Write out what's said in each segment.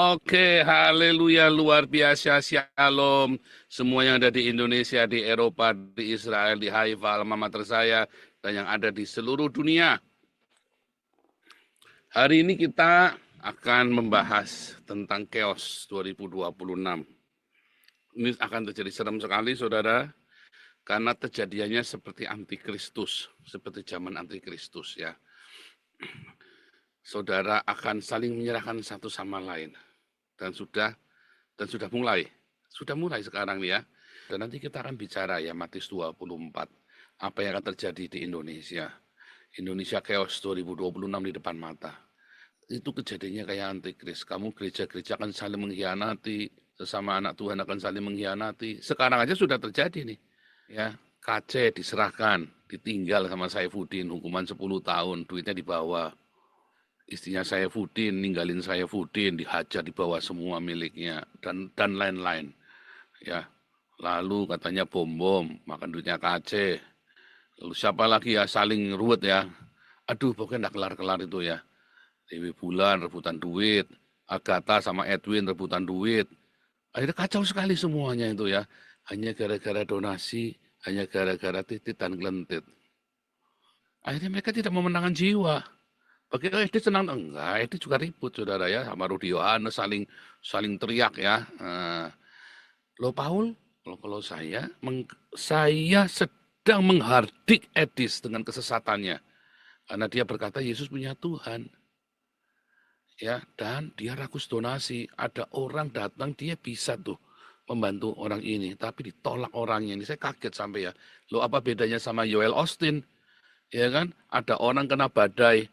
Oke, haleluya, luar biasa, shalom. Semua yang ada di Indonesia, di Eropa, di Israel, di Haifa, alma mater saya, dan yang ada di seluruh dunia. Hari ini kita akan membahas tentang chaos 2026. Ini akan terjadi serem sekali, saudara, karena terjadiannya seperti antikristus, seperti zaman antikristus ya. Saudara akan saling menyerahkan satu sama lain. Dan sudah mulai sekarang nih ya. Dan nanti kita akan bicara ya Matius 24, apa yang akan terjadi di Indonesia. Indonesia Chaos 2026 di depan mata. Itu kejadiannya kayak antikris. Kamu gereja-gereja akan saling mengkhianati, sesama anak Tuhan akan saling mengkhianati. Sekarang aja sudah terjadi nih. Ya, KC diserahkan, ditinggal sama Saifuddin, hukuman 10 tahun, duitnya dibawa. Istrinya Saifuddin, ninggalin Saifuddin, dihajar, dibawa semua miliknya, dan lain-lain. Ya, lalu katanya bom, makan duitnya KC. Lalu siapa lagi ya, saling ruwet ya. Aduh, pokoknya nggak kelar-kelar itu ya. Dewi Bulan rebutan duit, Agatha sama Edwin rebutan duit. Akhirnya kacau sekali semuanya itu ya. Hanya gara-gara donasi, hanya gara-gara titit dan kelentit. Akhirnya mereka tidak memenangkan jiwa. Bagi SD senang enggak, SD juga ribut saudara ya, sama Rudi Yohanes saling saling teriak ya. Lo Paul, kalau saya sedang menghardik Edis dengan kesesatannya, karena dia berkata Yesus punya Tuhan, ya, dan dia rakus donasi. Ada orang datang, dia bisa tuh membantu orang ini, tapi ditolak orangnya ini. Saya kaget sampai ya. Lo apa bedanya sama Joel Austin? Ya kan, ada orang kena badai,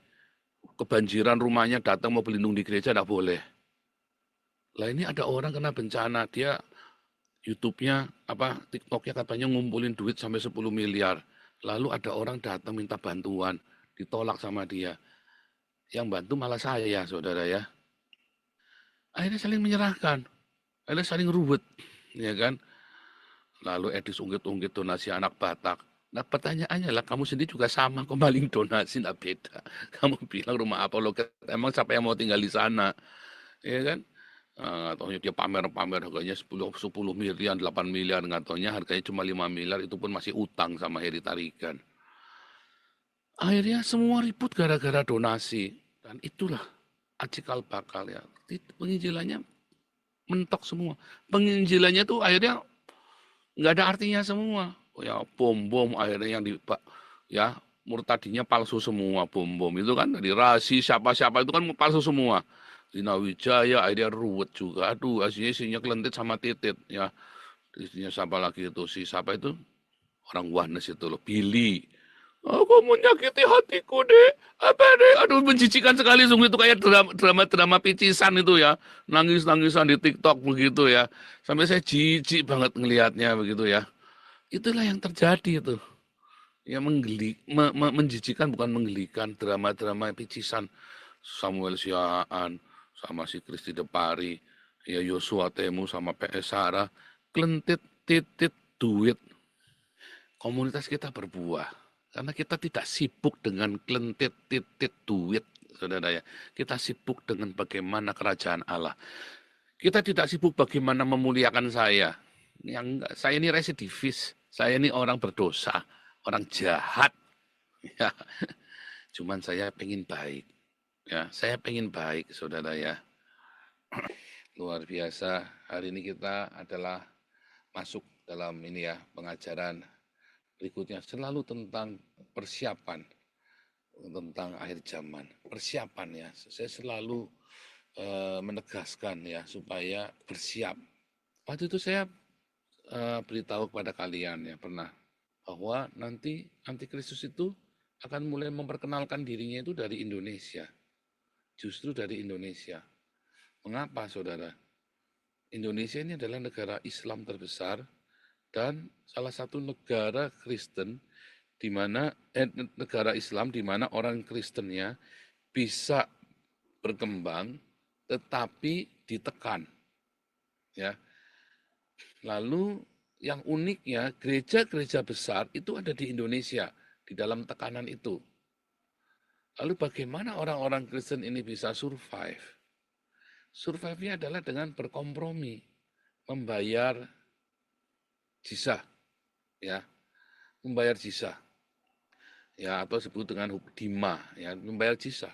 kebanjiran rumahnya datang mau berlindung di gereja, tidak boleh. Lah ini ada orang kena bencana, dia YouTube-nya, TikTok-nya katanya ngumpulin duit sampai 10 miliar. Lalu ada orang datang minta bantuan, ditolak sama dia. Yang bantu malah saya, saudara ya. Akhirnya saling menyerahkan, akhirnya saling ruwet, ya kan. Lalu Edis ungkit-ungkit donasi anak Batak. Nah pertanyaannya lah, kamu sendiri juga sama kok maling donasi, nggak beda. Kamu bilang rumah apa lo, emang siapa yang mau tinggal di sana, ya kan? Atau dia pamer-pamer harganya 10 miliar, 8 miliar, nggak harganya cuma 5 miliar, itu pun masih utang sama Heri Tarigan. Akhirnya semua ribut gara-gara donasi. Dan itulah acikal bakal ya. Penginjilannya mentok semua. Penginjilannya tuh akhirnya nggak ada artinya semua. Oh ya, bom-bom akhirnya yang ya murtadinya palsu semua, bom-bom itu kan dari Rasi siapa-siapa itu kan palsu semua. Dina Wijaya akhirnya ruwet juga. Aduh, aslinya isinya kelentit sama titit ya. Isinya siapa lagi itu, si siapa itu? Orang Wanes itu loh, Billy. Aku menyakiti hatiku deh. Apa deh? Aduh, menjijikan sekali sungguh itu kayak drama picisan itu ya. Nangis-nangisan di TikTok begitu ya. Sampai saya jijik banget ngelihatnya begitu ya. Itulah yang terjadi itu. Ya menjijikan bukan menggelikan, drama-drama picisan. Samuel Siaan sama si Kristi Depari, ya Yosua Temu sama PS Sarah, kelentit titit duit. Komunitas kita berbuah karena kita tidak sibuk dengan kelentit titit duit, saudara ya. Kita sibuk dengan bagaimana kerajaan Allah. Kita tidak sibuk bagaimana memuliakan saya. Saya ini residivis, saya ini orang berdosa, orang jahat. Ya, cuman saya pengen baik. Ya, saya pengen baik, saudara ya. Luar biasa. Hari ini kita adalah masuk dalam ini ya pengajaran berikutnya selalu tentang persiapan tentang akhir zaman. Persiapan ya. Saya selalu menegaskan ya supaya bersiap. Waktu itu saya beritahu kepada kalian ya pernah bahwa nanti antikristus itu akan mulai memperkenalkan dirinya itu dari Indonesia. Justru dari Indonesia. Mengapa saudara? Indonesia ini adalah negara Islam terbesar dan salah satu negara Kristen di mana negara Islam di mana orang Kristennya bisa berkembang tetapi ditekan. Ya. Lalu yang uniknya gereja-gereja besar itu ada di Indonesia di dalam tekanan itu. Lalu bagaimana orang-orang Kristen ini bisa survive? Survive-nya adalah dengan berkompromi, membayar jizah, ya, membayar jizah, ya, atau disebut dengan dima, ya, membayar jizah.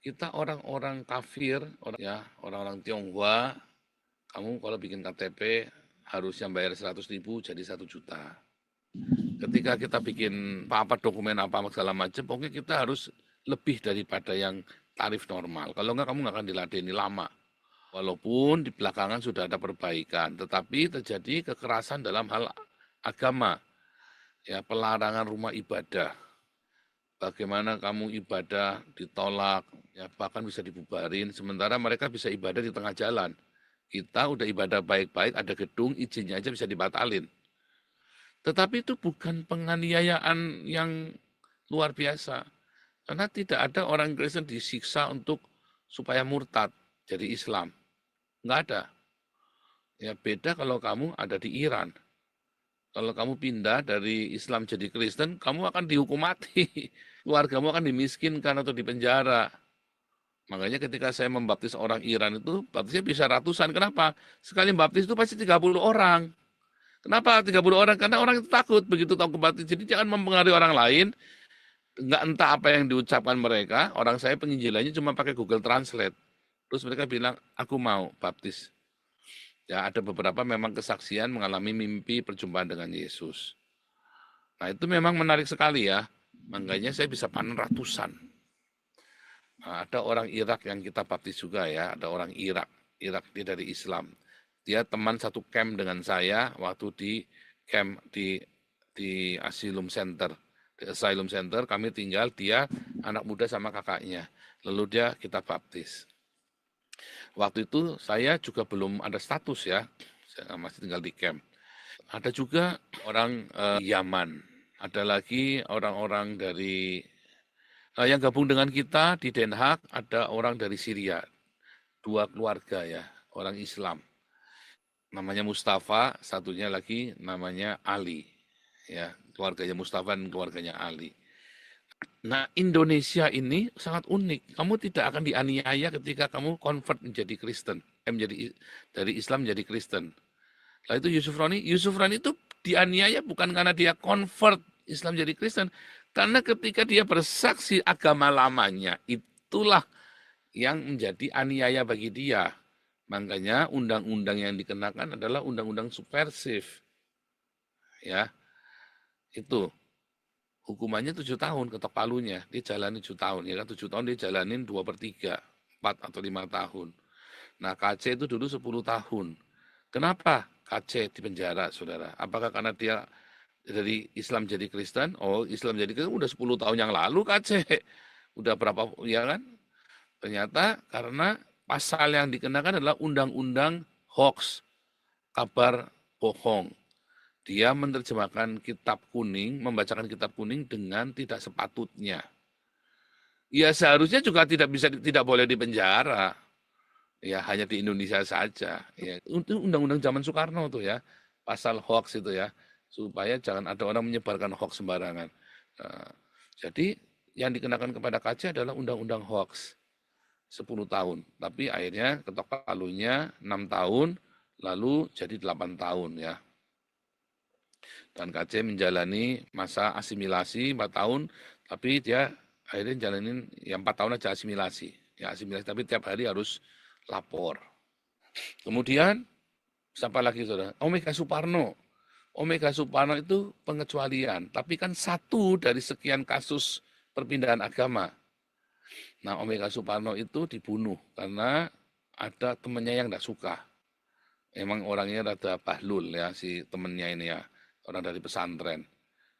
Kita orang-orang kafir, ya, orang-orang Tionghoa, kamu kalau bikin KTP harusnya bayar 100.000 jadi 1 juta. Ketika kita bikin apa dokumen apa segala macam, pokoknya kita harus lebih daripada yang tarif normal. Kalau enggak, kamu nggak akan diladeni lama. Walaupun di belakangan sudah ada perbaikan, tetapi terjadi kekerasan dalam hal agama, ya, pelarangan rumah ibadah. Bagaimana kamu ibadah ditolak, ya, bahkan bisa dibubarin, sementara mereka bisa ibadah di tengah jalan. Kita udah ibadah baik-baik, ada gedung, izinnya aja bisa dibatalin. Tetapi itu bukan penganiayaan yang luar biasa. Karena tidak ada orang Kristen disiksa untuk supaya murtad jadi Islam. Enggak ada. Ya beda kalau kamu ada di Iran. Kalau kamu pindah dari Islam jadi Kristen, kamu akan dihukum mati. Keluargamu akan dimiskinkan atau dipenjara. Makanya ketika saya membaptis orang Iran itu, baptisnya bisa ratusan. Kenapa? Sekali baptis itu pasti 30 orang. Kenapa 30 orang? Karena orang itu takut begitu tahu kebaptis. Jadi jangan mempengaruhi orang lain. Nggak entah apa yang diucapkan mereka. Orang saya penginjilannya cuma pakai Google Translate. Terus mereka bilang, aku mau baptis. Ya, ada beberapa memang kesaksian mengalami mimpi perjumpaan dengan Yesus. Nah, itu memang menarik sekali ya. Makanya saya bisa panen ratusan. Nah, ada orang Irak yang kita baptis juga ya. Ada orang Irak. Irak dia dari Islam. Dia teman satu camp dengan saya waktu di camp di Asylum Center. Di Asylum Center kami tinggal, dia anak muda sama kakaknya. Lalu kita baptis. Waktu itu saya juga belum ada status ya, saya masih tinggal di camp. Ada juga orang Yaman, ada lagi orang-orang dari yang gabung dengan kita di Den Haag, ada orang dari Syria, 2 keluarga ya, orang Islam. Namanya Mustafa, satunya lagi namanya Ali. Ya, keluarganya Mustafa dan keluarganya Ali. Nah, Indonesia ini sangat unik. Kamu tidak akan dianiaya ketika kamu convert menjadi Kristen, dari Islam menjadi Kristen. Nah, itu Yusuf Roni itu dianiaya bukan karena dia convert Islam jadi Kristen, karena ketika dia bersaksi agama lamanya, itulah yang menjadi aniaya bagi dia. Makanya undang-undang yang dikenakan adalah undang-undang subversif. Ya, itu. Hukumannya 7 tahun, ketok palunya. Dia jalani 7 tahun. Ya kan 7 tahun dia jalanin 2/3, 4 atau 5 tahun. Nah KC itu dulu 10 tahun. Kenapa KC di penjara, saudara? Apakah karena dia dari Islam jadi Kristen? Oh, Islam jadi Kristen udah 10 tahun yang lalu KC. Udah berapa, ya kan? Ternyata karena pasal yang dikenakan adalah undang-undang hoax, kabar bohong. Dia menerjemahkan kitab kuning, membacakan kitab kuning dengan tidak sepatutnya. Ya seharusnya juga tidak boleh dipenjara. Ya hanya di Indonesia saja. Ya, itu undang-undang zaman Soekarno tuh ya, pasal hoax itu ya, supaya jangan ada orang menyebarkan hoax sembarangan. Nah, jadi yang dikenakan kepada KC adalah undang-undang hoax 10 tahun. Tapi akhirnya ketok palunya 6 tahun, lalu jadi 8 tahun ya. Dan KC menjalani masa asimilasi 4 tahun, tapi dia akhirnya jalanin yang 4 tahun aja asimilasi. Ya asimilasi, tapi tiap hari harus lapor. Kemudian, siapa lagi saudara? Omega Suparno. Omega Suparno itu pengecualian, tapi kan satu dari sekian kasus perpindahan agama. Nah, Omega Suparno itu dibunuh karena ada temannya yang tidak suka. Emang orangnya rada bahlul ya, si temennya ini ya, orang dari pesantren,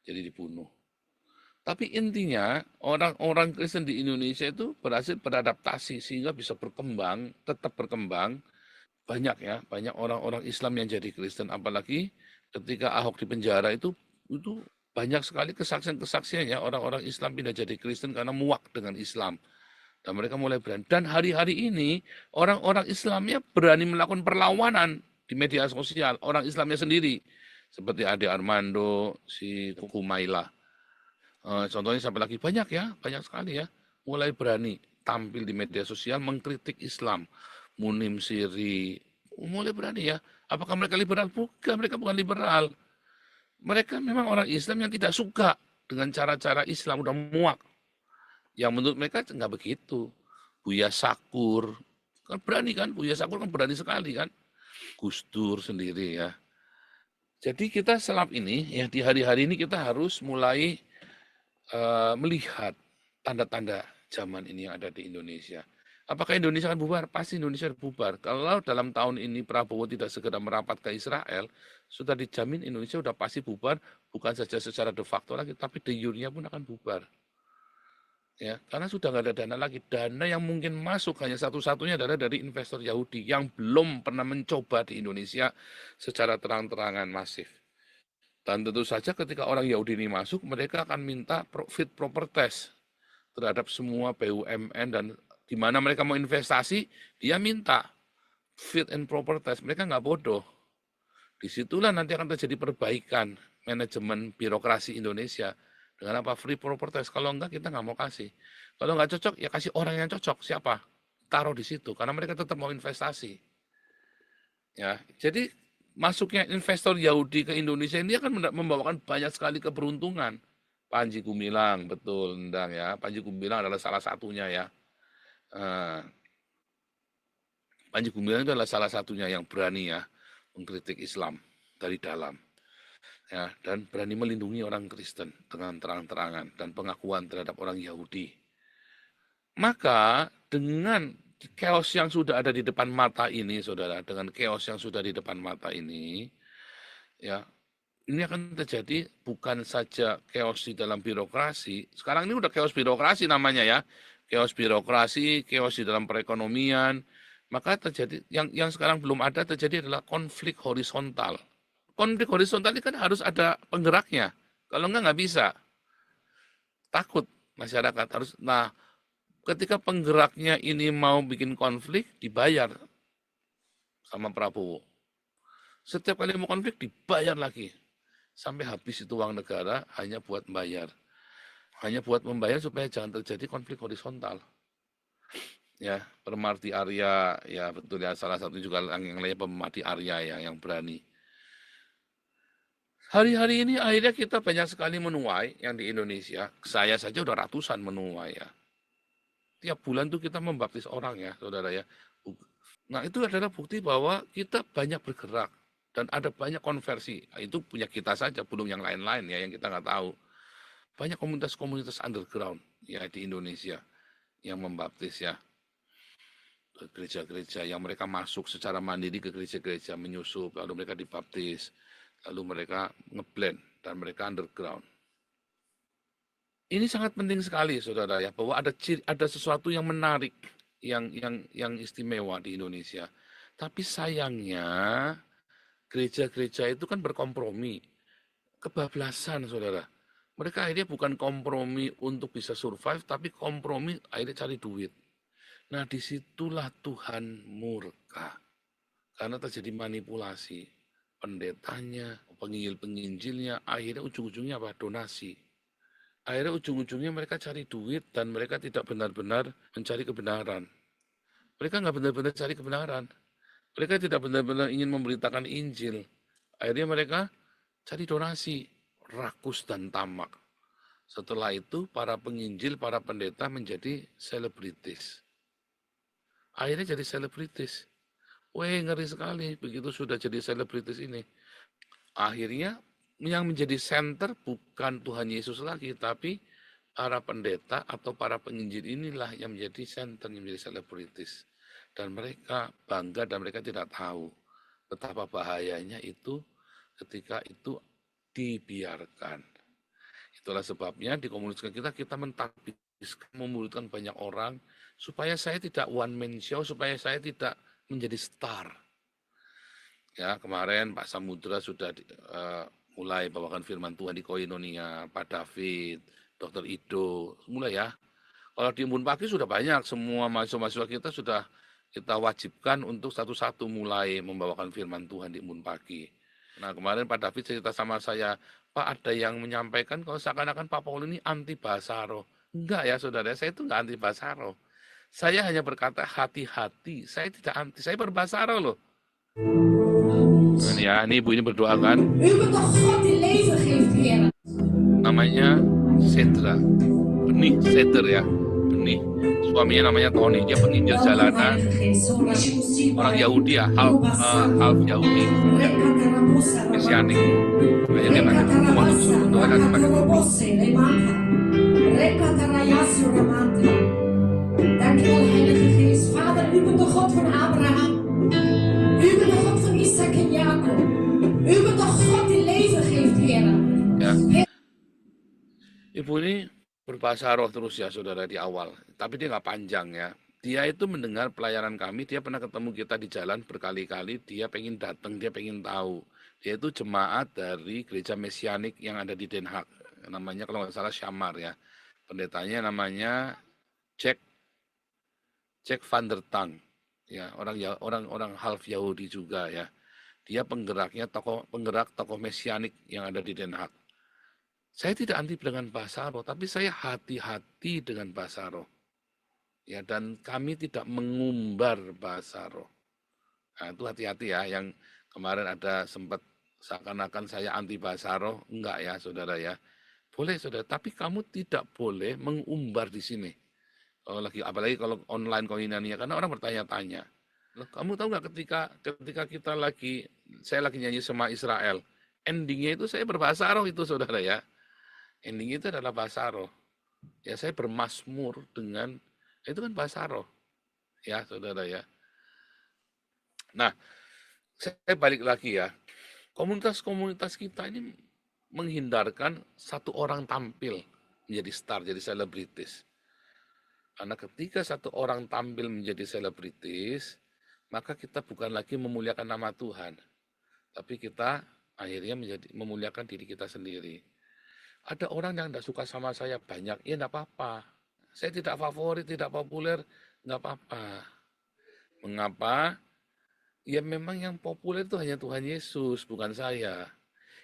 jadi dibunuh. Tapi intinya orang-orang Kristen di Indonesia itu berhasil beradaptasi sehingga bisa berkembang, tetap berkembang. Banyak ya, banyak orang-orang Islam yang jadi Kristen, apalagi ketika Ahok di penjara itu banyak sekali kesaksian-kesaksian ya, orang-orang Islam pindah jadi Kristen karena muak dengan Islam. Dan mereka mulai berani. Dan hari-hari ini orang-orang Islamnya berani melakukan perlawanan di media sosial, orang Islamnya sendiri. Seperti Ade Armando, si Kumaila. Contohnya sampai lagi banyak ya, banyak sekali ya. Mulai berani tampil di media sosial mengkritik Islam. Munim Siri, mulai berani ya. Apakah mereka liberal? Bukan, mereka bukan liberal. Mereka memang orang Islam yang tidak suka dengan cara-cara Islam, udah muak. Yang menurut mereka nggak begitu. Buya Sakur, kan berani kan, Buya Sakur kan berani sekali kan. Gus Dur sendiri ya. Jadi kita selama ini, ya di hari-hari ini kita harus mulai melihat tanda-tanda zaman ini yang ada di Indonesia. Apakah Indonesia akan bubar? Pasti Indonesia bubar. Kalau dalam tahun ini Prabowo tidak segera merapat ke Israel, sudah dijamin Indonesia sudah pasti bubar, bukan saja secara de facto lagi, tapi de jure pun akan bubar. Ya, karena sudah nggak ada dana lagi. Dana yang mungkin masuk hanya satu-satunya adalah dari investor Yahudi yang belum pernah mencoba di Indonesia secara terang-terangan masif. Dan tentu saja ketika orang Yahudi ini masuk, mereka akan minta fit proper test terhadap semua BUMN dan di mana mereka mau investasi, dia minta fit and proper test. Mereka nggak bodoh. Disitulah nanti akan terjadi perbaikan manajemen birokrasi Indonesia. Dengan apa? Free proper test. Kalau enggak, kita nggak mau kasih. Kalau nggak cocok, ya kasih orang yang cocok. Siapa? Taruh di situ. Karena mereka tetap mau investasi. Ya, jadi masuknya investor Yahudi ke Indonesia ini akan membawakan banyak sekali keberuntungan. Panji Gumilang, betul, Endang ya. Panji Gumilang adalah salah satunya ya. Panji Gumilang adalah salah satunya yang berani ya mengkritik Islam dari dalam. Ya, dan berani melindungi orang Kristen dengan terang-terangan dan pengakuan terhadap orang Yahudi. Maka dengan chaos yang sudah ada di depan mata ini, saudara, dengan chaos yang sudah di depan mata ini, ya, ini akan terjadi bukan saja chaos di dalam birokrasi. Sekarang ini udah chaos birokrasi namanya ya, chaos birokrasi, chaos di dalam perekonomian. Maka terjadi yang sekarang belum ada terjadi adalah konflik horizontal. Konflik horizontal ini kan harus ada penggeraknya. Kalau nggak bisa. Takut masyarakat harus. Nah, ketika penggeraknya ini mau bikin konflik, dibayar sama Prabowo. Setiap kali mau konflik, dibayar lagi. Sampai habis itu uang negara hanya buat membayar. Hanya buat membayar supaya jangan terjadi konflik horizontal. Ya, Permati Arya, ya betul ya, salah satu juga yang lainnya Permati Arya ya, yang berani. Hari-hari ini akhirnya kita banyak sekali menuai yang di Indonesia. Saya saja udah ratusan menuai ya. Tiap bulan tuh kita membaptis orang ya, saudara ya. Nah itu adalah bukti bahwa kita banyak bergerak dan ada banyak konversi. Itu punya kita saja, belum yang lain-lain ya yang kita nggak tahu. Banyak komunitas-komunitas underground ya di Indonesia yang membaptis ya. Gereja-gereja yang mereka masuk secara mandiri ke gereja-gereja, menyusup, lalu mereka dibaptis. Lalu mereka ngeblend dan mereka underground. Ini sangat penting sekali, saudara ya, bahwa ada sesuatu yang menarik, yang istimewa di Indonesia. Tapi sayangnya gereja-gereja itu kan berkompromi, kebablasan, saudara. Mereka akhirnya bukan kompromi untuk bisa survive, tapi kompromi akhirnya cari duit. Nah, disitulah Tuhan murka. Karena terjadi manipulasi pendetanya, penginjil-penginjilnya, akhirnya ujung-ujungnya apa? Donasi. Akhirnya ujung-ujungnya mereka cari duit dan mereka tidak benar-benar mencari kebenaran. Mereka nggak benar-benar cari kebenaran. Mereka tidak benar-benar ingin memberitakan Injil. Akhirnya mereka cari donasi, rakus dan tamak. Setelah itu para penginjil, para pendeta menjadi selebritis. Akhirnya jadi selebritis. Weh, ngeri sekali begitu sudah jadi selebritis ini. Akhirnya yang menjadi center bukan Tuhan Yesus lagi, tapi para pendeta atau para penginjil inilah yang menjadi center, yang menjadi selebritis. Dan mereka bangga dan mereka tidak tahu betapa bahayanya itu ketika itu dibiarkan. Itulah sebabnya di komunitas kita mentarbiskan, memuridkan banyak orang, supaya saya tidak one man show, supaya saya tidak menjadi star. Ya, kemarin Pak Samudra sudah mulai bawakan firman Tuhan di Koinonia, Pak David, Dr. Ido, mulai ya. Kalau di Embun Pagi sudah banyak, semua mahasiswa-mahasiswa kita sudah kita wajibkan untuk satu-satu mulai membawakan firman Tuhan di Embun Pagi. Nah, kemarin Pak David cerita sama saya, Pak ada yang menyampaikan kalau seakan-akan Pak Paul ini anti bahasa roh. Enggak ya saudara, saya itu enggak anti bahasa roh. Saya hanya berkata hati-hati, saya tidak anti, saya berbahasa Arab loh. Ya, ini ibu ini berdoa kan. Namanya Sedra, benih Seder ya, benih. Suaminya namanya Tony, dia penginjil jalanan, orang Yahudi ya, half Yahudi, ya, Mesianik. Makanya dia pakai kuku waktu disuruh berdoa kan pakai kuku. Dankjewel, Heilige Geest. Vader, u bent de God van Abraham. U bent de God van Isaac en Jacob. U bent de God die leven geeft, Heer. Ya. Ibu ini berbahasa roh terus ya, saudara, di awal. Tapi dia nggak panjang ya. Dia itu mendengar pelayanan kami, dia pernah ketemu kita di jalan berkali-kali, dia pengen datang, dia pengen tahu. Dia itu jemaat dari gereja Mesianik yang ada di Den Haag. Namanya kalau nggak salah Syamar ya. Pendetanya namanya Jack van der Tang. Ya, orang half Yahudi juga ya. Dia penggerak tokoh Mesianik yang ada di Den Haag. Saya tidak anti dengan bahasa roh, tapi saya hati-hati dengan bahasa roh. Ya, dan kami tidak mengumbar bahasa roh. Nah, itu hati-hati ya, yang kemarin ada sempat seakan-akan saya anti bahasa roh, enggak ya saudara ya. Boleh saudara, tapi kamu tidak boleh mengumbar di sini. Kalau lagi, apalagi kalau online koinania, karena orang bertanya-tanya. Loh, kamu tahu nggak ketika saya lagi nyanyi Sema Israel, endingnya itu saya berbahasa roh itu saudara ya. Endingnya itu adalah bahasa roh. Ya, saya bermasmur dengan, itu kan bahasa roh. Ya saudara ya. Nah, saya balik lagi ya. Komunitas-komunitas kita ini menghindarkan satu orang tampil menjadi star, jadi selebritis. Karena ketika satu orang tampil menjadi selebritis, maka kita bukan lagi memuliakan nama Tuhan, tapi kita akhirnya memuliakan diri kita sendiri. Ada orang yang tidak suka sama saya banyak, ya tidak apa-apa. Saya tidak favorit, tidak populer, nggak apa-apa. Mengapa? Ya memang yang populer itu hanya Tuhan Yesus, bukan saya.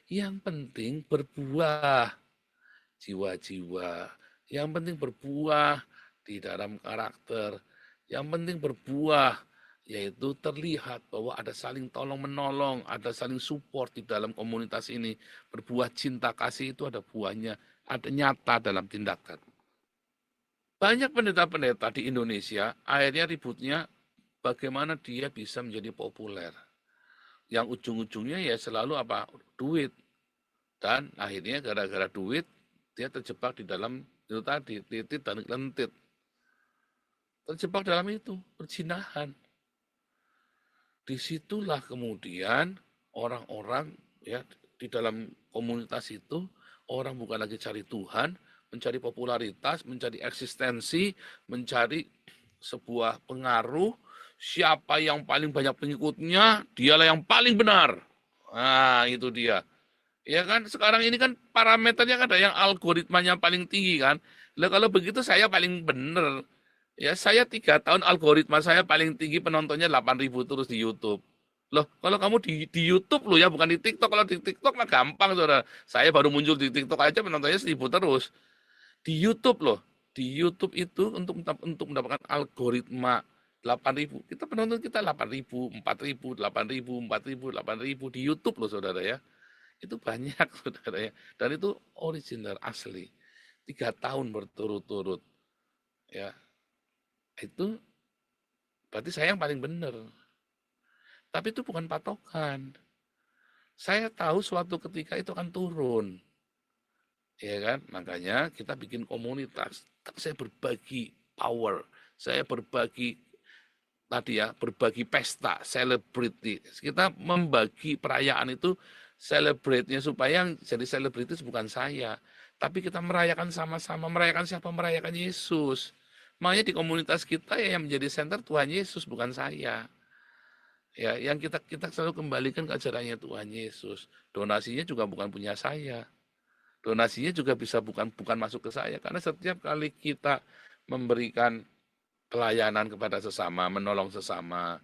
Yang penting berbuah jiwa-jiwa. Yang penting berbuah di dalam karakter. Yang penting berbuah, yaitu terlihat bahwa ada saling tolong-menolong, ada saling support di dalam komunitas ini. Berbuah cinta kasih itu ada buahnya, ada nyata dalam tindakan. Banyak pendeta-pendeta di Indonesia, akhirnya ributnya bagaimana dia bisa menjadi populer. Yang ujung-ujungnya ya selalu apa? Duit. Dan akhirnya gara-gara duit, dia terjebak di dalam itu tadi, titit dan lentit. Terjebak dalam itu, perzinahan. Disitulah kemudian orang-orang ya di dalam komunitas itu, orang bukan lagi cari Tuhan, mencari popularitas, mencari eksistensi, mencari sebuah pengaruh, siapa yang paling banyak pengikutnya, dialah yang paling benar. Nah, itu dia. Ya kan, sekarang ini kan parameternya kan ada yang algoritmanya paling tinggi kan. Lah kalau begitu saya paling benar. Ya saya 3 tahun algoritma saya paling tinggi penontonnya 8.000 terus di YouTube. Loh, kalau kamu di YouTube loh ya, bukan di TikTok. Kalau di TikTok mah gampang, saudara. Saya baru muncul di TikTok aja penontonnya 1.000 terus. Di YouTube loh. Di YouTube itu untuk mendapatkan algoritma 8.000. Penonton kita 8.000, 4.000, 8.000, 4.000, 8.000 di YouTube loh, saudara ya. Itu banyak, saudara ya. Dan itu original, asli. 3 tahun berturut-turut. Ya, itu berarti saya yang paling benar. Tapi itu bukan patokan. Saya tahu suatu ketika itu akan turun. Ya kan? Makanya kita bikin komunitas. Saya berbagi power. Saya berbagi tadi ya, berbagi pesta, celebrity. Kita membagi perayaan itu celebrate-nya supaya yang jadi selebritis bukan saya. Tapi kita merayakan sama-sama. Merayakan siapa? Merayakan Yesus. Makanya di komunitas kita ya yang menjadi center Tuhan Yesus, bukan saya. Ya, yang kita selalu kembalikan ke ajarannya Tuhan Yesus. Donasinya juga bukan punya saya. Donasinya juga bisa bukan masuk ke saya, karena setiap kali kita memberikan pelayanan kepada sesama, menolong sesama,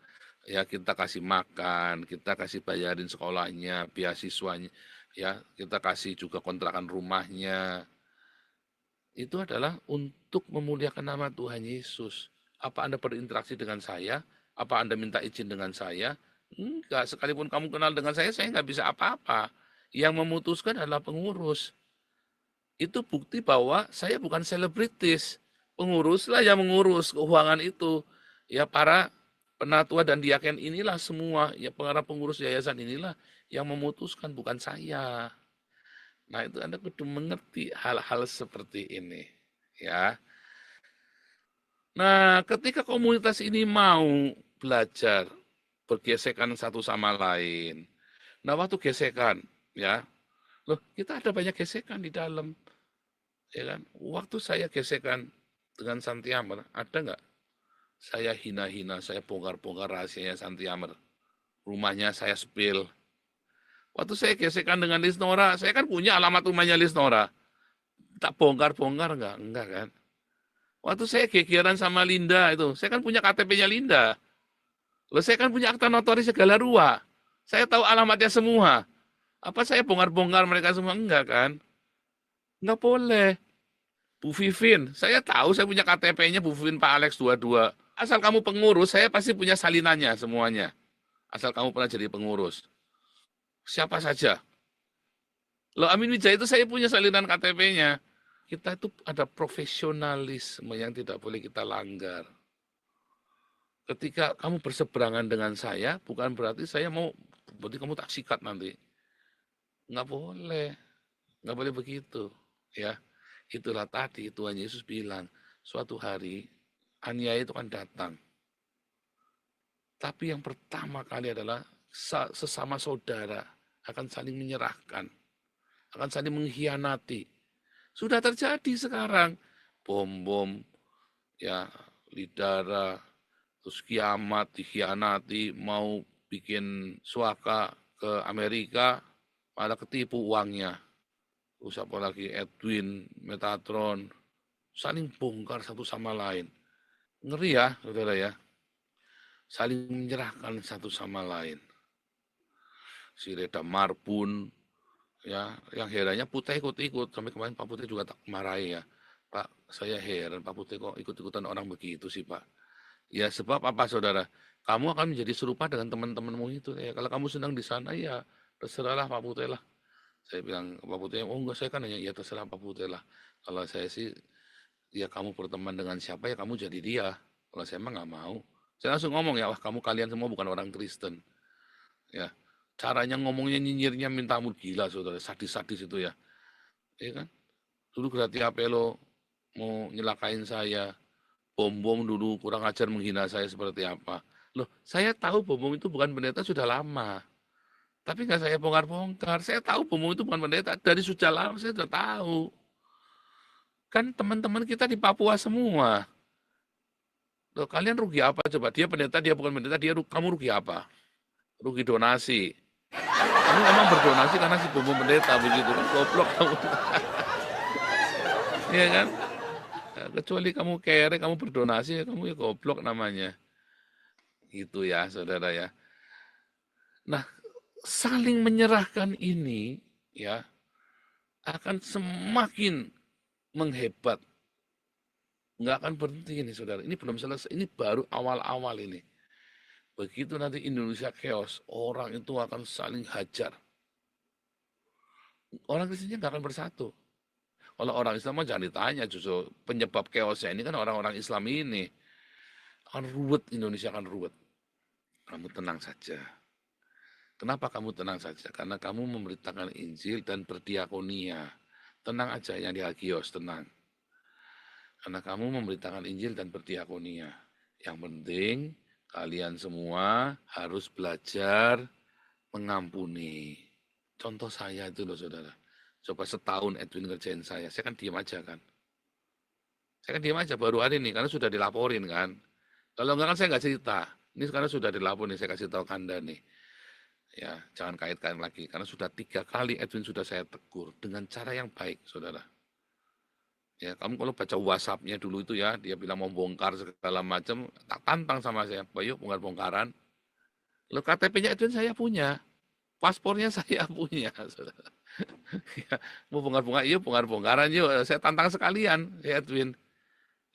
ya kita kasih makan, kita kasih bayarin sekolahnya, beasiswanya, ya kita kasih juga kontrakan rumahnya. Itu adalah untuk memuliakan nama Tuhan Yesus. Apa Anda berinteraksi dengan saya? Apa Anda minta izin dengan saya? Enggak, sekalipun kamu kenal dengan saya nggak bisa apa-apa. Yang memutuskan adalah pengurus. Itu bukti bahwa saya bukan selebritis. Penguruslah yang mengurus keuangan itu. Ya para penatua dan diaken inilah semua, ya para pengurus yayasan inilah yang memutuskan, bukan saya. Nah itu Anda kudu mengerti hal-hal seperti ini. Ya. Nah, ketika komunitas ini mau belajar bergesekan satu sama lain. Nah, waktu gesekan, ya, loh kita ada banyak gesekan di dalam, ya kan? Waktu saya gesekan dengan Santi Amer, ada nggak? Saya hina-hina, saya bongkar-bongkar rahasianya Santi Amer. Rumahnya saya spill. Waktu saya gesekan dengan Lisnora, saya kan punya alamat rumahnya Lisnora. Tak bongkar-bongkar nggak? Enggak kan? Waktu saya gegeran sama Linda itu, saya kan punya KTP-nya Linda. Loh, saya kan punya akta notaris segala rupa. Saya tahu alamatnya semua. Apa saya bongkar-bongkar mereka semua? Enggak kan? Enggak boleh. Bu Vivin, saya tahu saya punya KTP-nya Bu Vivin Pak Alex 22. Asal kamu pengurus, saya pasti punya salinannya semuanya. Asal kamu pernah jadi pengurus. Siapa saja. Loh, Amin Wijaya itu saya punya salinan KTP-nya. Kita itu ada profesionalisme yang tidak boleh kita langgar. Ketika kamu berseberangan dengan saya, bukan berarti saya mau, berarti kamu tak sikat nanti. Nggak boleh begitu. Ya, itulah tadi Tuhan Yesus bilang, suatu hari aniaya itu akan datang. Tapi yang pertama kali adalah sesama saudara akan saling menyerahkan, akan saling mengkhianati. Sudah terjadi sekarang. Bom-bom, ya, Lidara, terus kiamat, dikhianati, mau bikin swaka ke Amerika, malah ketipu uangnya. Terus apa lagi, Edwin, Metatron, saling bongkar satu sama lain. Ngeri ya, saudara ya. Saling menyerahkan satu sama lain. Si Reda Marbun, ya, yang herannya Putih ikut-ikut. Sampai kemarin Pak Putih juga tak marahi ya. Pak, saya heran Pak Putih kok ikut-ikutan orang begitu sih Pak. Ya sebab apa saudara? Kamu akan menjadi serupa dengan teman-temanmu itu. Ya, kalau kamu senang di sana ya terserahlah Pak Putih lah. Saya bilang Pak Putih, oh enggak saya kan hanya ya terserah Pak Putih lah. Kalau saya sih ya kamu berteman dengan siapa ya kamu jadi dia. Kalau saya emang nggak mau. Saya langsung ngomong ya, wah kamu kalian semua bukan orang Kristen. Ya, caranya ngomongnya nyinyirnya minta ampun gila saudara, sadis-sadis itu ya. Iya kan? Dulu berarti apa lo mau nyelakain saya, bom-bom dulu kurang ajar menghina saya seperti apa. Loh, saya tahu bom-bom itu bukan pendeta sudah lama. Tapi nggak saya bongkar-bongkar. Saya tahu bom-bom itu bukan pendeta. Dari sudah lama saya sudah tahu. Kan teman-teman kita di Papua semua. Loh, kalian rugi apa coba? Dia pendeta, dia bukan pendeta, kamu rugi apa? Rugi donasi. Kamu emang berdonasi karena si bom-bom pendeta begitu kan? Goblok kamu. Iya kan? Ya, kecuali kamu kere, kamu berdonasi, kamu ya goblok namanya. Gitu ya, saudara ya. Nah, saling menyerahkan ini ya akan semakin menghebat. Nggak akan berhenti ini, saudara. Ini belum selesai, ini baru awal-awal ini. Begitu nanti Indonesia chaos, orang itu akan saling hajar. Orang Kristennya nggak akan bersatu. Kalau orang Islam mah jangan ditanya, justru penyebab chaosnya ini kan orang-orang Islam ini. Akan ruwet, Indonesia akan ruwet. Kamu tenang saja. Kenapa kamu tenang saja? Karena kamu memberitakan Injil dan berdiakonia. Tenang aja yang di Hagios, tenang. Karena kamu memberitakan Injil dan berdiakonia. Yang penting kalian semua harus belajar mengampuni. Contoh saya itu loh saudara. Coba setahun Edwin ngerjain saya kan diam aja kan. Saya kan diam aja baru hari ini karena sudah dilaporin kan. Kalau enggak kan saya nggak cerita. Ini sekarang sudah dilaporin, saya kasih tahu Kanda nih. Ya, jangan kait-kait lagi karena sudah 3 kali Edwin sudah saya tegur dengan cara yang baik, saudara. Ya, kamu kalau baca WhatsApp-nya dulu itu ya, dia bilang mau bongkar segala macam, tak tantang sama saya, Bayu bongkar-bongkaran. Lo KTP-nya Edwin saya punya, paspornya saya punya, saudara. Ya, mau bongkar-bongkar, yuk bongkar-bongkaran yuk, saya tantang sekalian, ya Edwin.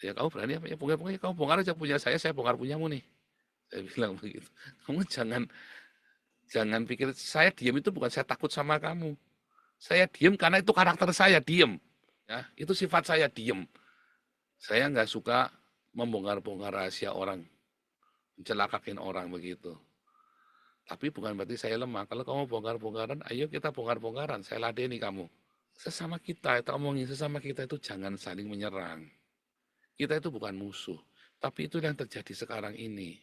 Ya kamu berani apa ya? Pokoknya kamu bongkar aja punya saya bongkar punyamu nih. Saya bilang begitu. Kamu jangan jangan pikir saya diam itu bukan saya takut sama kamu. Saya diam karena itu karakter saya diam. Ya, itu sifat saya diam. Saya nggak suka membongkar-bongkar rahasia orang, mencelakakin orang begitu. Tapi bukan berarti saya lemah. Kalau kamu bongkar-bongkaran, ayo kita bongkar-bongkaran. Saya ladeni kamu. Sesama kita, itu omongin sesama kita itu jangan saling menyerang. Kita itu bukan musuh. Tapi itu yang terjadi sekarang ini.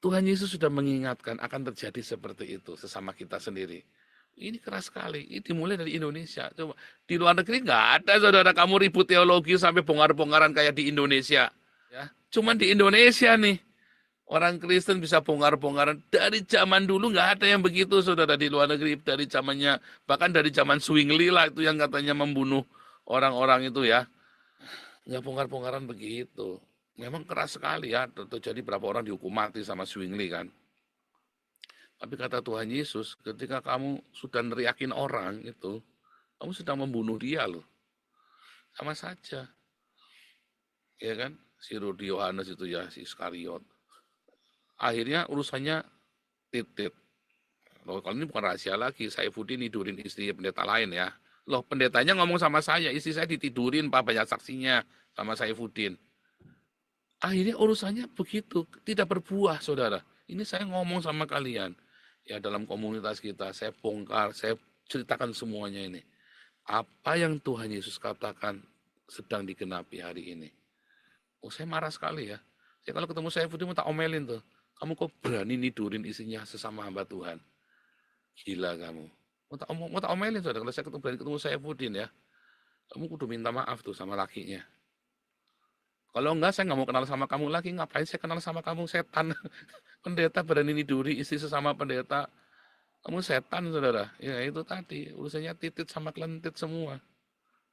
Tuhan Yesus sudah mengingatkan akan terjadi seperti itu sesama kita sendiri. Ini keras sekali. Ini dimulai dari Indonesia. Coba di luar negeri nggak ada saudara kamu ribut teologi sampai bongkar-bongkaran kayak di Indonesia. Ya, cuman di Indonesia nih orang Kristen bisa bongkar-bongkaran dari zaman dulu nggak ada yang begitu saudara di luar negeri dari zamannya bahkan dari zaman Zwingli lah itu yang katanya membunuh orang-orang itu ya nggak bongkar-bongkaran begitu. Memang keras sekali ya terjadi berapa orang dihukum mati sama Zwingli kan. Tapi kata Tuhan Yesus, ketika kamu sudah neriakin orang itu, kamu sedang membunuh dia loh. Sama saja. Ya kan? Si Rudi Yohanes itu ya, si Iskariot. Akhirnya urusannya titit. Loh, kalau ini bukan rahasia lagi, Saifuddin tidurin istri pendeta lain ya. Loh, pendetanya ngomong sama saya, istri saya ditidurin, Pak, banyak saksinya sama Saifuddin. Akhirnya urusannya begitu, tidak berbuah, saudara. Ini saya ngomong sama kalian. Ya dalam komunitas kita, saya bongkar, saya ceritakan semuanya ini. Apa yang Tuhan Yesus katakan sedang digenapi hari ini. Oh saya marah sekali ya. Saya kalau ketemu saya Saifuddin mau tak omelin tuh. Kamu kok berani nidurin isinya sesama hamba Tuhan. Gila kamu. Mau tak omelin saudara. Kalau saya berani ketemu saya Saifuddin ya. Kamu kudu minta maaf tuh sama lakinya. Kalau enggak saya nggak mau kenal sama kamu lagi. Ngapain saya kenal sama kamu setan. Pendeta berani niduri istri sesama pendeta. Kamu setan saudara. Ya itu tadi. Urusannya titit sama kelentit semua.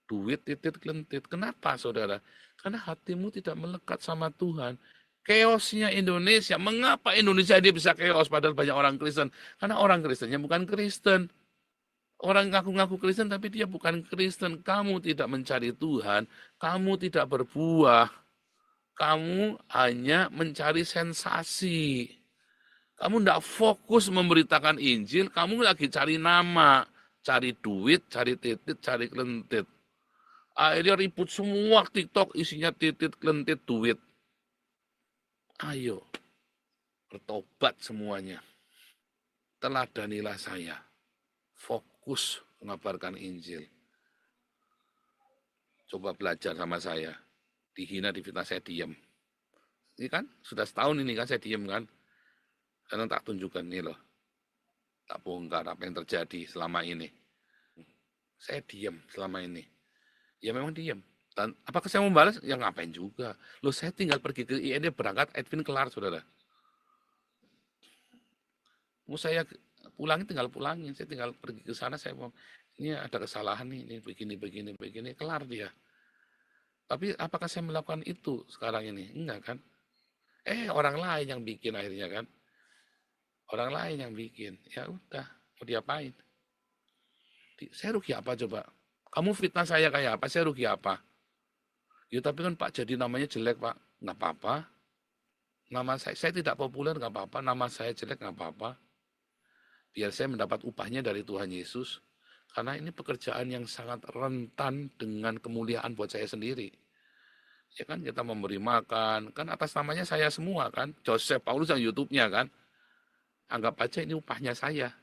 Duit, titit, kelentit. Kenapa saudara? Karena hatimu tidak melekat sama Tuhan. Chaosnya Indonesia. Mengapa Indonesia dia bisa chaos padahal banyak orang Kristen? Karena orang Kristennya bukan Kristen. Orang ngaku-ngaku Kristen tapi dia bukan Kristen. Kamu tidak mencari Tuhan. Kamu tidak berbuah. Kamu hanya mencari sensasi. Kamu tidak fokus memberitakan Injil, kamu lagi cari nama, cari duit, cari titit, cari kelentit. Akhirnya ribut semua TikTok isinya titit, kelentit, duit. Ayo, bertobat semuanya. Teladanilah saya. Fokus mengabarkan Injil. Coba belajar sama saya. Dihina, difitnah, saya diam. Ini kan sudah setahun ini kan saya diam kan. Sekarang tak tunjukkan nih loh. Tak bongkar apa yang terjadi selama ini. Saya diam selama ini. Ya memang diam. Dan apakah saya mau balas? Ya ngapain juga. Loh saya tinggal pergi ke IND berangkat, Edwin kelar saudara. Mau saya pulangin tinggal pulangin. Saya tinggal pergi ke sana, saya mau ini ada kesalahan nih, ini begini, kelar dia. Tapi apakah saya melakukan itu sekarang ini? Enggak kan? Orang lain yang bikin akhirnya kan. Orang lain yang bikin. Ya udah, mau diapain? Saya rugi apa coba? Kamu fitnah saya kayak apa? Saya rugi apa? Ya tapi kan Pak jadi namanya jelek Pak. Nggak apa-apa. Nama saya tidak populer nggak apa-apa. Nama saya jelek nggak apa-apa. Biar saya mendapat upahnya dari Tuhan Yesus. Karena ini pekerjaan yang sangat rentan dengan kemuliaan buat saya sendiri. Ya kan kita memberi makan, kan atas namanya saya semua kan. Joseph Paulus yang YouTube-nya kan. Anggap aja ini upahnya saya.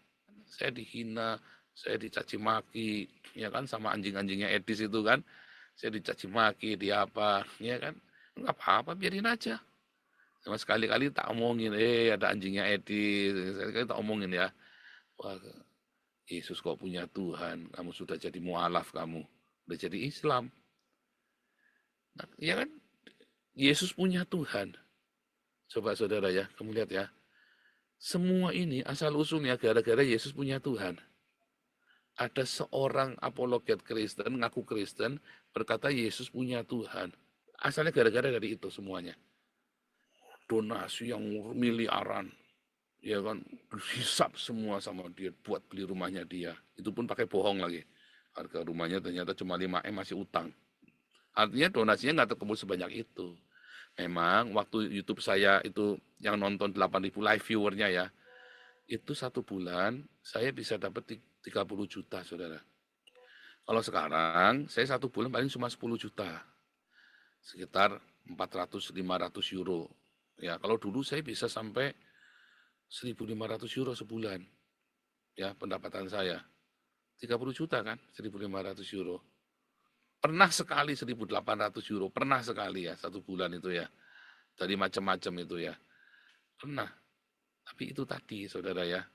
Saya dihina, saya dicaci maki, ya kan sama anjing-anjingnya Edis itu kan. Saya dicaci maki, dia apa, ya kan. Enggak apa-apa, biarin aja. Sama sekali-kali tak omongin, ada anjingnya Edis, sekali-kali tak omongin ya. Wah, Yesus kok punya Tuhan, kamu sudah jadi mualaf kamu, udah jadi Islam. Nah, ya kan, Yesus punya Tuhan. Coba saudara ya, kamu lihat ya. Semua ini asal usulnya gara-gara Yesus punya Tuhan. Ada seorang apologet Kristen, ngaku Kristen, berkata Yesus punya Tuhan. Asalnya gara-gara dari itu semuanya. Donasi yang miliaran. Ya kan, hisap semua sama dia buat beli rumahnya dia. Itu pun pakai bohong lagi. Harga rumahnya ternyata cuma 5M masih utang. Artinya donasinya nggak terkumpul sebanyak itu. Memang waktu YouTube saya itu yang nonton 8.000 live viewernya ya, itu 1 bulan saya bisa dapat 30 juta, saudara. Kalau sekarang saya 1 bulan paling cuma 10 juta, sekitar 400-500 euro. Ya, kalau dulu saya bisa sampai 1.500 euro sebulan. Ya, pendapatan saya 30 juta kan, 1.500 euro. Pernah sekali 1.800 euro, pernah sekali ya 1 bulan itu ya. Dari macam-macam itu ya. Pernah. Tapi itu tadi saudara ya.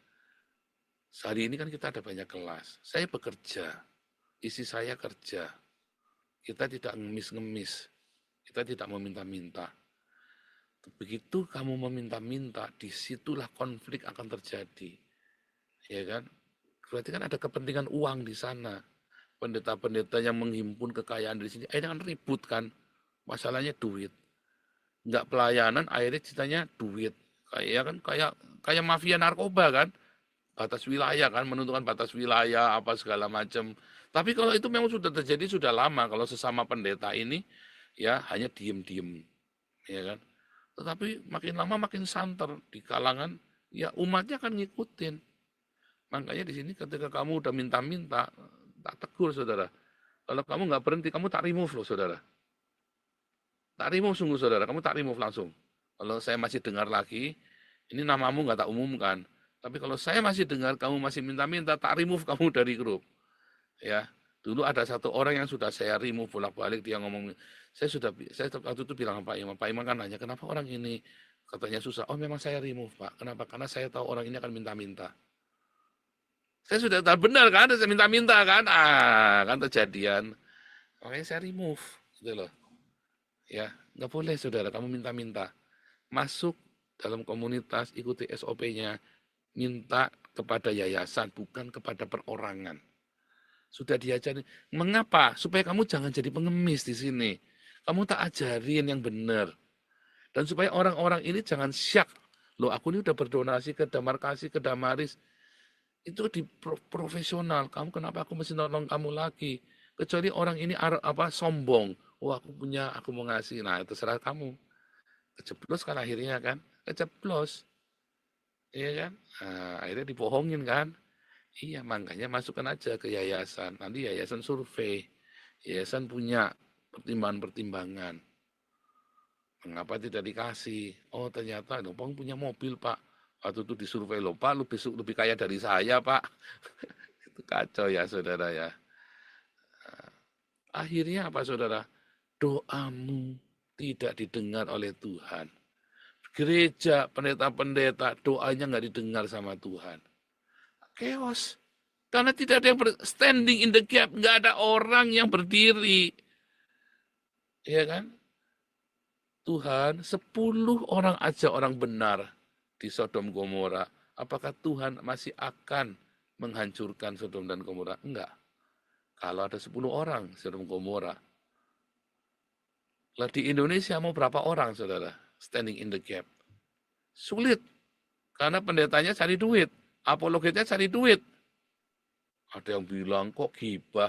Sehari ini kan kita ada banyak kelas. Saya bekerja, isi saya kerja. Kita tidak ngemis-ngemis. Kita tidak meminta-minta. Begitu kamu meminta-minta, disitulah konflik akan terjadi. Ya kan? Berarti kan ada kepentingan uang di sana. Pendeta-pendeta yang menghimpun kekayaan di sini, akhirnya kan ribut kan. Masalahnya duit. Enggak pelayanan, akhirnya ceritanya duit. Kayak mafia narkoba kan. Batas wilayah kan, menentukan batas wilayah, apa segala macam. Tapi kalau itu memang sudah terjadi sudah lama. Kalau sesama pendeta ini, ya hanya diem-diem. Ya kan? Tetapi makin lama makin santer di kalangan, ya umatnya akan ngikutin. Makanya di sini ketika kamu udah minta-minta, tak tegur saudara. Kalau kamu nggak berhenti, kamu tak remove loh saudara. Tak remove sungguh saudara, kamu tak remove langsung. Kalau saya masih dengar lagi, ini namamu nggak tak umumkan. Tapi kalau saya masih dengar kamu masih minta-minta, tak remove kamu dari grup. Ya, dulu ada satu orang yang sudah saya remove bolak-balik, dia ngomong, saya waktu itu bilang Pak Imam kan nanya, kenapa orang ini katanya susah? Oh memang saya remove Pak, kenapa? Karena saya tahu orang ini akan minta-minta. Saya sudah tahu benar kan, saya minta-minta kan, kan kejadian. Makanya saya remove, gitu loh. Ya, nggak boleh saudara, kamu minta-minta. Masuk dalam komunitas, ikuti SOP-nya, minta kepada yayasan, bukan kepada perorangan. Sudah diajarin. Mengapa? Supaya kamu jangan jadi pengemis di sini. Kamu tak ajarin yang benar. Dan supaya orang-orang ini jangan syak. Loh, aku ini udah berdonasi ke Damarkasi, ke Damaris. Itu di profesional. Kamu kenapa aku mesti nolong kamu lagi? Kecuali orang ini sombong. Oh, aku punya, aku mau ngasih. Nah, itu terserah kamu. Kejeblos kan akhirnya kan? Kejeblos. Iya kan? Nah, akhirnya dibohongin kan? Iya, makanya masukkan aja ke yayasan. Nanti yayasan survei. Yayasan punya pertimbangan-pertimbangan. Mengapa tidak dikasih? Oh, ternyata Bang punya mobil, Pak. Waktu itu disurvei loh, Pak, lu lebih kaya dari saya, Pak. Itu kacau ya, saudara ya. Akhirnya apa, saudara? Doamu tidak didengar oleh Tuhan. Gereja, pendeta-pendeta, doanya nggak didengar sama Tuhan. Chaos. Karena tidak ada yang standing in the gap. Nggak ada orang yang berdiri. Ya kan? Tuhan, 10 orang aja orang benar di Sodom Gomora. Apakah Tuhan masih akan menghancurkan Sodom dan Gomora? Enggak. Kalau ada 10 orang Sodom Gomora. Lah di Indonesia mau berapa orang, saudara? Standing in the gap. Sulit. Karena pendetanya cari duit. Apologetnya cari duit. Ada yang bilang, kok gibah?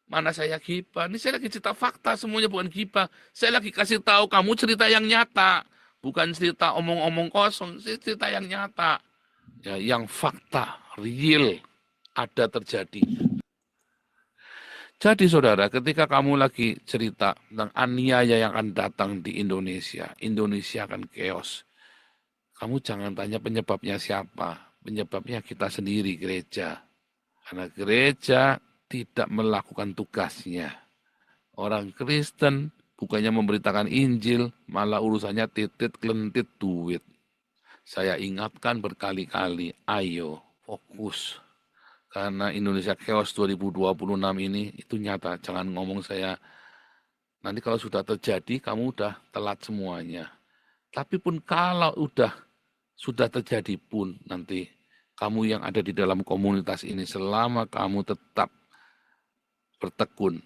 Mana saya gibah? Ini saya lagi cerita fakta, semuanya bukan gibah. Saya lagi kasih tahu kamu cerita yang nyata. Bukan cerita omong-omong kosong, cerita yang nyata. Ya, yang fakta, real, ada terjadi. Jadi saudara, ketika kamu lagi cerita tentang aniaya yang akan datang di Indonesia, Indonesia akan chaos. Kamu jangan tanya penyebabnya siapa. Penyebabnya kita sendiri, gereja. Karena gereja tidak melakukan tugasnya. Orang Kristen bukannya memberitakan Injil, malah urusannya titit kelentit duit. Saya ingatkan berkali-kali, ayo fokus. Karena Indonesia Chaos 2026 ini itu nyata. Jangan ngomong saya, nanti kalau sudah terjadi kamu udah telat semuanya. Tapi pun kalau sudah terjadi pun nanti kamu yang ada di dalam komunitas ini selama kamu tetap bertekun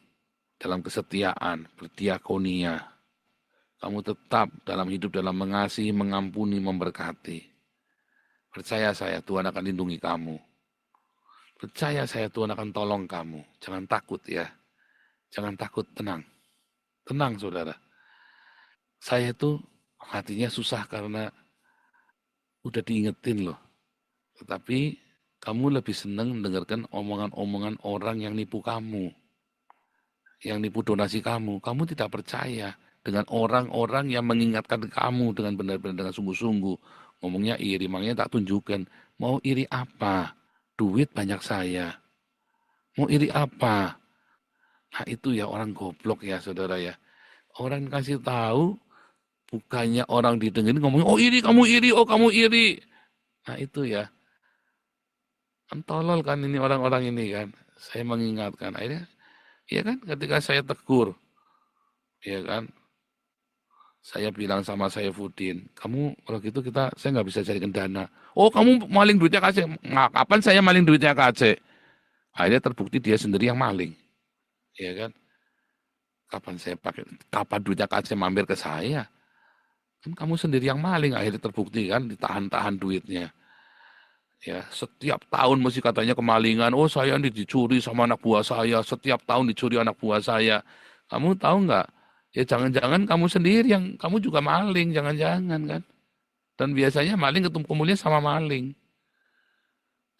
dalam kesetiaan, berdiakonia, kamu tetap dalam hidup dalam mengasihi, mengampuni, memberkati. Percaya saya, Tuhan akan lindungi kamu. Percaya saya, Tuhan akan tolong kamu. Jangan takut ya. Jangan takut, tenang. Tenang saudara. Saya tuh hatinya susah karena udah diingetin loh. Tetapi kamu lebih senang dengarkan omongan-omongan orang yang nipu kamu, yang nipu donasi kamu. Kamu tidak percaya dengan orang-orang yang mengingatkan kamu dengan benar-benar dengan sungguh-sungguh. Ngomongnya iri, makanya tak tunjukkan. Mau iri apa? Duit banyak saya. Mau iri apa? Nah itu ya orang goblok ya saudara ya. Orang kasih tahu, bukannya orang didengerin ngomongnya, oh iri, kamu iri, oh kamu iri. Nah itu ya. Kan tolol kan ini orang-orang ini kan. Saya mengingatkan. Akhirnya, ya kan ketika saya tegur, ya kan, saya bilang sama saya Fudin, kamu kalau gitu saya nggak bisa carikan dana. Oh kamu maling duitnya KC. Nah, kapan saya maling duitnya KC? Akhirnya terbukti dia sendiri yang maling. Ya kan? Kapan duitnya KC mampir ke saya? Kan kamu sendiri yang maling. Akhirnya terbukti kan, ditahan-tahan duitnya. Ya, setiap tahun mesti katanya kemalingan. Oh, saya dicuri sama anak buah saya. Setiap tahun dicuri anak buah saya. Kamu tahu nggak? Ya jangan-jangan kamu sendiri yang kamu juga maling, jangan-jangan kan? Dan biasanya maling ketemu kemudian sama maling.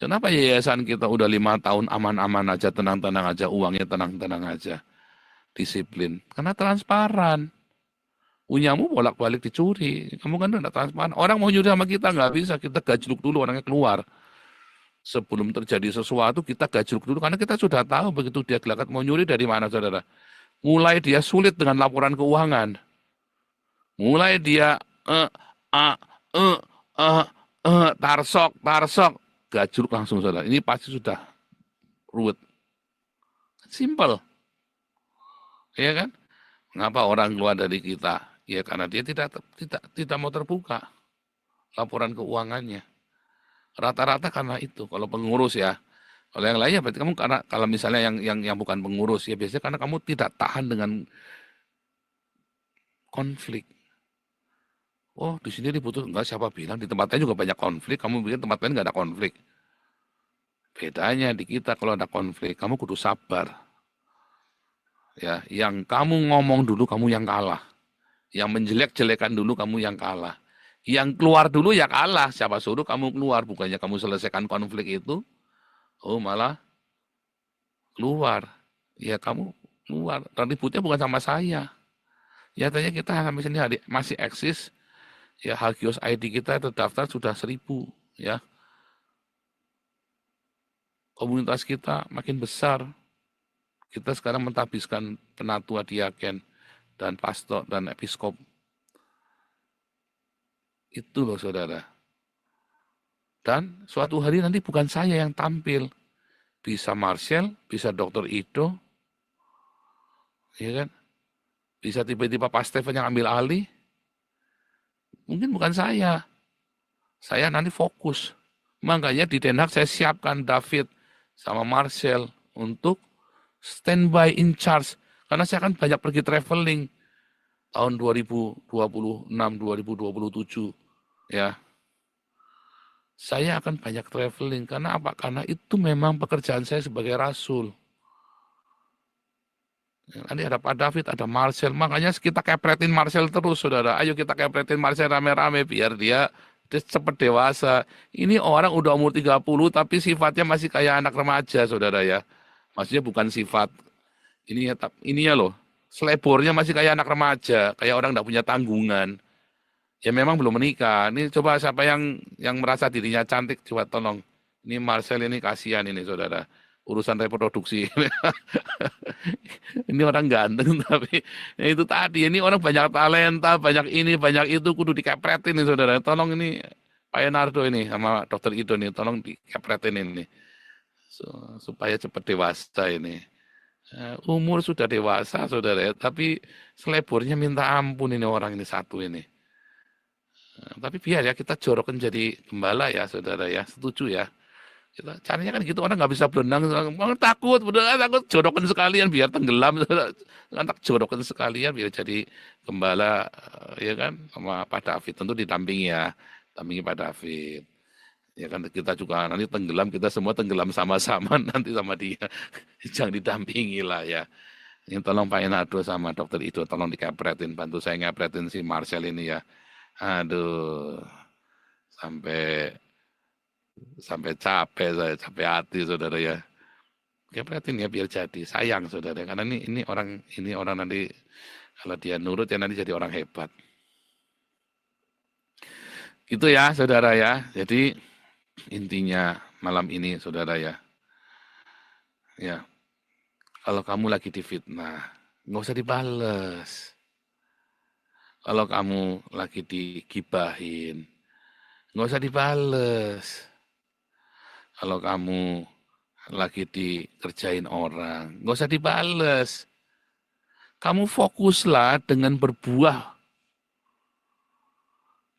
Kenapa yayasan kita udah 5 tahun aman-aman aja, tenang-tenang aja, uangnya tenang-tenang aja, disiplin? Karena transparan. Punyamu bolak-balik dicuri. Kamu kan udah transparan. Orang mau nyuri sama kita nggak bisa, kita gajluk dulu orangnya keluar. Sebelum terjadi sesuatu kita gajluk dulu karena kita sudah tahu begitu dia gelagat mau nyuri dari mana saudara. Mulai dia sulit dengan laporan keuangan. Mulai dia uh, uh, tarsok, gajluk langsung saudara. Ini pasti sudah ruwet. Simple. Ya kan? Mengapa orang keluar dari kita? Ya karena dia tidak mau terbuka laporan keuangannya. Rata-rata karena itu. Kalau pengurus ya, kalau yang lain ya berarti kamu karena kalau misalnya yang bukan pengurus ya biasanya karena kamu tidak tahan dengan konflik. Oh di sini dibutuh enggak siapa bilang di tempat lain juga banyak konflik. Kamu bikin tempat lain nggak ada konflik. Bedanya di kita kalau ada konflik kamu kudu sabar. Ya, yang kamu ngomong dulu kamu yang kalah. Yang menjelek-jelekan dulu kamu yang kalah. Yang keluar dulu ya kalah. Siapa suruh kamu keluar. Bukannya kamu selesaikan konflik itu. Oh malah keluar. Ya kamu keluar. Dan ributnya bukan sama saya. Ya tanya kita sampai sini masih eksis. Ya Hagios ID kita terdaftar sudah 1.000. Ya. Komunitas kita makin besar. Kita sekarang mentahbiskan penatua diaken dan pastor dan episkop. Itu loh saudara. Dan suatu hari nanti bukan saya yang tampil. Bisa Marcel, bisa Dr. Ido, ya kan? Bisa tiba-tiba Pak Stephen yang ambil alih. Mungkin bukan saya. Saya nanti fokus. Makanya di Den Haag saya siapkan David sama Marcel untuk standby in charge. Karena saya akan banyak pergi traveling tahun 2026, 2027. Ya, saya akan banyak traveling. Karena apa? Karena itu memang pekerjaan saya sebagai rasul. Nanti ada Pak David, ada Marcel. Makanya kita kepretin Marcel terus, saudara. Ayo kita kepretin Marcel rame-rame biar dia cepat dewasa. Ini orang udah umur 30 tapi sifatnya masih kayak anak remaja, saudara ya. Maksudnya bukan sifat. Ini ya loh. Selebornya masih kayak anak remaja. Kayak orang nggak punya tanggungan. Ya memang belum menikah. Ini coba siapa yang merasa dirinya cantik, coba tolong. Ini Marcel ini kasihan ini, saudara. Urusan reproduksi. Ini orang ganteng tapi ya itu tadi ini orang banyak talenta, banyak ini, banyak itu kudu dikepretin nih saudara. Tolong ini Pak Enardo ini sama Dokter Ido nih, tolong dikepretin ini supaya cepat dewasa ini. Umur sudah dewasa saudara, tapi selebornya minta ampun ini orang ini satu ini. Tapi biar ya kita jorokan jadi gembala ya saudara ya, setuju ya. Kita caranya kan gitu orang nggak bisa berenang, takut, bener takut jorokan sekalian biar tenggelam, anak jorokan sekalian biar jadi gembala, ya kan sama Pak David tentu didampingi ya, dampingi Pak David, ya kan kita juga nanti tenggelam kita semua tenggelam sama-sama nanti sama dia, jangan didampingi lah ya, Ini tolong Pak Enardo sama Dokter Ido tolong dikapretin, bantu saya ngapretin si Marcel ini ya. Aduh, sampai capek saya, capek hati saudara ya. Kapretin ya biar jadi. Sayang saudara, karena ini orang nanti kalau dia nurut ya nanti jadi orang hebat. Itu ya saudara ya. Jadi intinya malam ini saudara ya. Ya, kalau kamu lagi difitnah, nggak usah dibales. Kalau kamu lagi digibahin, nggak usah dibales. Kalau kamu lagi dikerjain orang, nggak usah dibales. Kamu fokuslah dengan berbuah.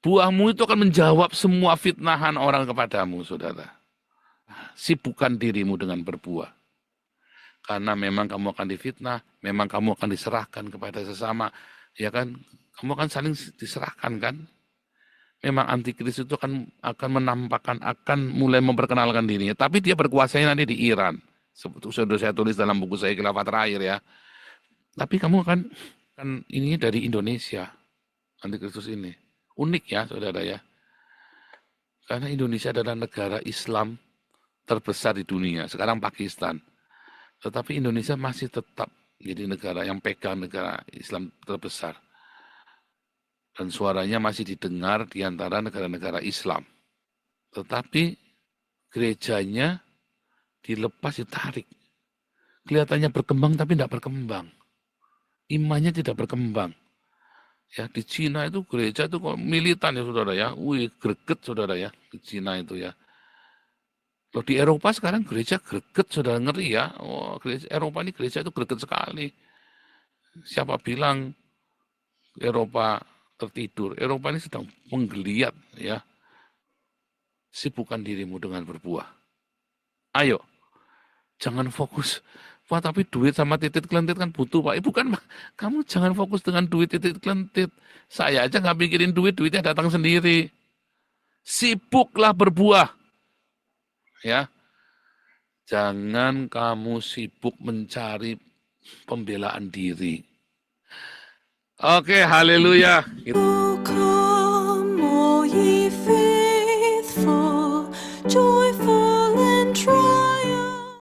Buahmu itu akan menjawab semua fitnahan orang kepadamu, saudara. Sibukkan dirimu dengan berbuah. Karena memang kamu akan difitnah, memang kamu akan diserahkan kepada sesama, ya kan? Kamu akan saling diserahkan kan? Memang antikris itu akan menampakkan, akan mulai memperkenalkan dirinya. Tapi dia berkuasanya nanti di Iran. Sudah saya tulis dalam buku saya Khilafah Terakhir ya. Tapi kamu kan ini dari Indonesia, antikristus ini. Unik ya saudara ya. Karena Indonesia adalah negara Islam terbesar di dunia. Sekarang Pakistan. Tetapi Indonesia masih tetap jadi negara yang pegang negara Islam terbesar. Dan suaranya masih didengar di antara negara-negara Islam. Tetapi gerejanya dilepas, ditarik. Kelihatannya berkembang tapi tidak berkembang. Imannya tidak berkembang. Ya, di Cina itu gereja itu kok militan ya saudara ya. Wih, greget saudara ya. Di Cina itu ya. Loh di Eropa sekarang gereja greget, saudara, ngeri ya. Oh, Eropa ini gereja itu greget sekali. Siapa bilang Eropa tertidur? Eropa ini sedang menggeliat ya. Sibukkan dirimu dengan berbuah. Ayo, jangan fokus. Wah tapi duit sama titit kelentit kan butuh Pak. Bukan, kamu jangan fokus dengan duit titit kelentit. Saya aja nggak mikirin duit, duitnya datang sendiri. Sibuklah berbuah. Ya, jangan kamu sibuk mencari pembelaan diri. Oke, haleluya.